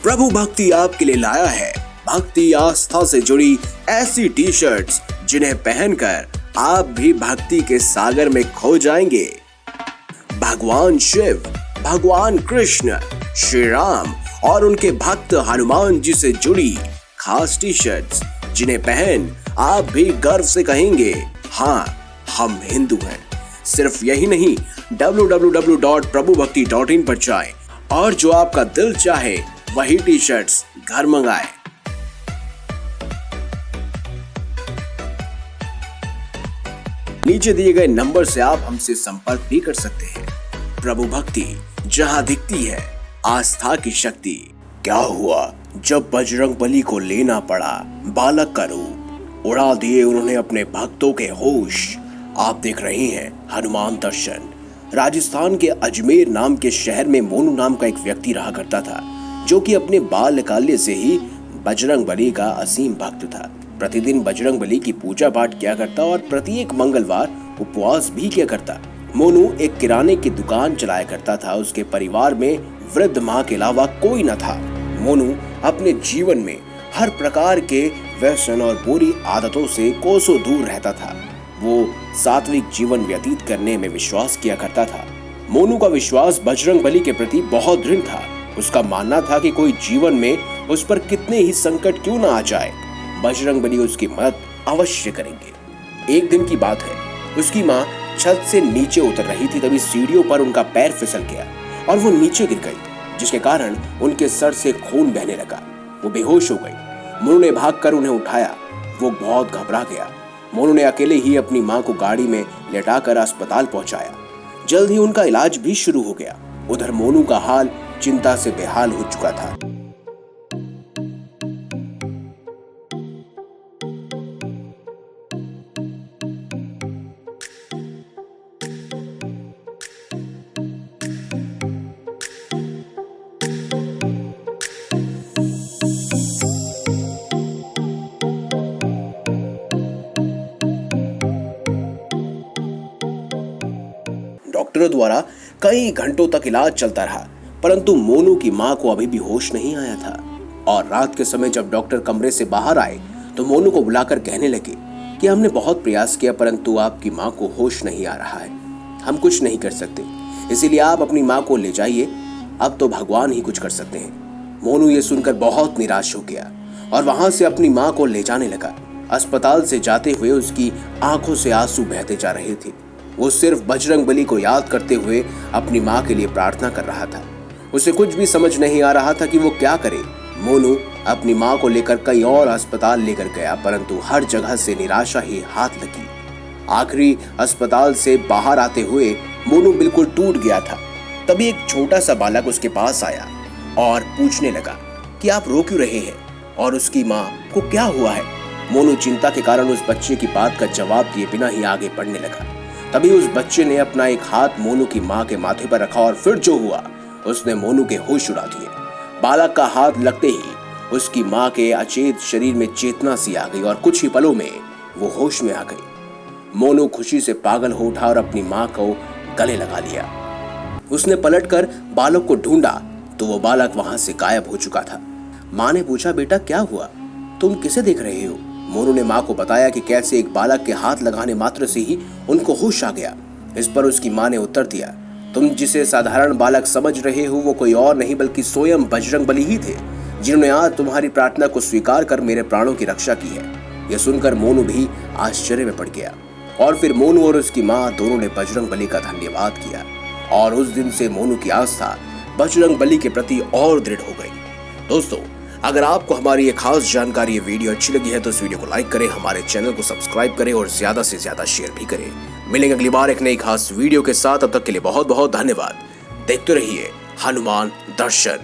प्रभु भक्ति आपके लिए लाया है भक्ति आस्था से जुड़ी ऐसी टी शर्ट्स जिन्हें पहनकर आप भी भक्ति के सागर में खो जाएंगे। भगवान शिव, भगवान कृष्ण, श्री राम और उनके भक्त हनुमान जी से जुड़ी खास टी शर्ट्स जिन्हें पहन आप भी गर्व से कहेंगे, हाँ हम हिंदू हैं। सिर्फ यही नहीं, www.prabhubhakti.in पर जाएं और जो आपका दिल चाहे वही टी शर्ट्स घर मंगाएं। नीचे दिए गए नंबर से आप हमसे संपर्क भी कर सकते हैं। प्रभु भक्ति, जहां दिखती है आस्था की शक्ति। क्या हुआ जब बजरंगबली को लेना पड़ा बालक का रूप, उड़ा दिए उन्होंने अपने भक्तों के होश। आप देख रहे हैं हनुमान दर्शन। राजस्थान के अजमेर नाम के शहर में मोनू नाम का एक व्यक्ति रहा करता था, जो कि अपने बाल्यकाल से ही बजरंगबली का असीम भक्त था। प्रतिदिन बजरंगबली की पूजा पाठ किया करता और प्रत्येक मंगलवार उपवास भी किया करता। मोनू एक किराने की दुकान चलाया करता था। उसके परिवार में वृद्ध माँ के अलावा कोई न था। मोनू अपने जीवन में हर प्रकार के व्यसन और बुरी आदतों से कोसों दूर रहता था। वो सात्विक जीवन व्यतीत करने में विश्वास किया करता था। मोनू का विश्वास बजरंगबली के प्रति बहुत दृढ़ था। उसका मानना था कि कोई जीवन में उस पर कितने ही संकट क्यों न आ जाए, बजरंगबली उसकी मदद अवश्य करेंगे। एक दिन की बात है, उसकी माँ छत से नीचे उतर रही थी, तभी सीढ़ियों पर उनका पैर फिसल गया और वो नीचे गिर गई, जिसके कारण उनके सर से खून बहने लगा। वो बेहोश हो गई। मोनू ने भागकर उन्हें उठाया। वो बहुत घबरा गया। मोनू ने अकेले ही अपनी माँ को गाड़ी में लेटाकर अस्पताल पहुंचाया। जल्द ही उनका इलाज भी शुरू हो गया। उधर मोनू का हाल चिंता से बेहाल हो चुका था। डॉक्टरों द्वारा कई घंटों तक इलाज चलता रहा, परंतु मोनू की मां को अभी भी होश नहीं आया था। और रात के समय जब डॉक्टर कमरे से बाहर आए तो मोनू को बुलाकर कहने लगे कि हमने बहुत प्रयास किया, परंतु आपकी मां को होश नहीं आ रहा है। हम कुछ नहीं कर सकते, इसीलिए आप अपनी मां को ले जाइए। अब तो भगवान ही कुछ कर सकते हैं। मोनू ये सुनकर बहुत निराश हो गया और वहां से अपनी मां को ले जाने लगा। अस्पताल से जाते हुए उसकी आंखों से आंसू बहते जा रहे थे। वो सिर्फ बजरंगबली को याद करते हुए अपनी माँ के लिए प्रार्थना कर रहा था। उसे कुछ भी समझ नहीं आ रहा था कि वो क्या करे। मोनू अपनी माँ को लेकर कई और अस्पताल लेकर गया, परंतु हर जगह से निराशा ही हाथ लगी। आखिरी अस्पताल से बाहर आते हुए मोनू बिल्कुल टूट गया था। तभी एक छोटा सा बालक उसके पास आया और पूछने लगा कि आप रो क्यों रहे हैं और उसकी माँ को क्या हुआ है। मोनू चिंता के कारण उस बच्चे की बात का जवाब दिए बिना ही आगे बढ़ने लगा। तभी उस बच्चे ने अपना एक हाथ मोनू की मां के माथे पर रखा और फिर जो हुआ, उसने मोनू के होश उड़ा दिए। बालक का हाथ लगते ही उसकी मां के अचेत शरीर में चेतना सी आ गई और कुछ ही पलों में वो होश में आ गई। मोनू खुशी से पागल हो उठा और अपनी मां को गले लगा लिया। उसने पलटकर बालक को ढूंढा तो वो बालक वहां से गायब हो चुका था। मां ने पूछा, बेटा क्या हुआ, तुम किसे देख रहे हो? मोनू ने मां को बताया कि कैसे एक बालक के हाथ लगाने मात्र से ही उनको होश आ गया। इस पर उसकी मां ने उत्तर दिया, तुम जिसे साधारण बालक समझ रहे हो वो कोई और नहीं बल्कि स्वयं बजरंगबली ही थे, जिन्होंने आज तुम्हारी प्रार्थना को स्वीकार कर मेरे प्राणों की रक्षा की है। यह सुनकर मोनू भी आश्चर्य में पड़ गया और फिर मोनू और उसकी मां दोनों ने बजरंगबली का धन्यवाद किया और उस दिन से मोनू की आस्था बजरंगबली के प्रति और दृढ़ हो गई। दोस्तों, अगर आपको हमारी ये खास जानकारी, ये वीडियो अच्छी लगी है तो इस वीडियो को लाइक करें, हमारे चैनल को सब्सक्राइब करें और ज्यादा से ज्यादा शेयर भी करें। मिलेंगे अगली बार एक नई खास वीडियो के साथ। अब तक के लिए बहुत बहुत धन्यवाद। देखते रहिए हनुमान दर्शन।